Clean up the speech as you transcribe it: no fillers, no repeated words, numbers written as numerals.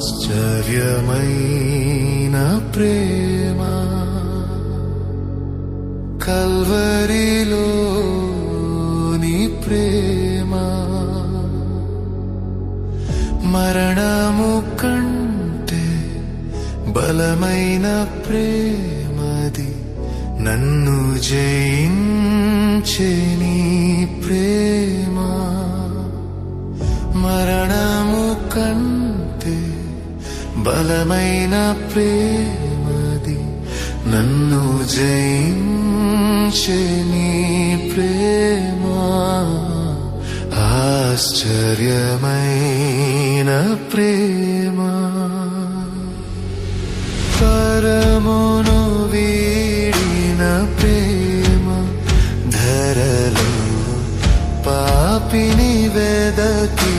ఆశ్చర్యమైన ప్రేమ కల్వరిలోని ప్రేమ మరణము కంటే బలమైన ప్రేమది నన్ను జయించే నీ ప్రేమ మరణము కంటే బలమైన ప్రేమది నన్ను జయించే నీ ప్రేమ ఆశ్చర్యమైన ప్రేమ పరమును వీడిన ప్రేమ ధరలో పాపిని వెదకి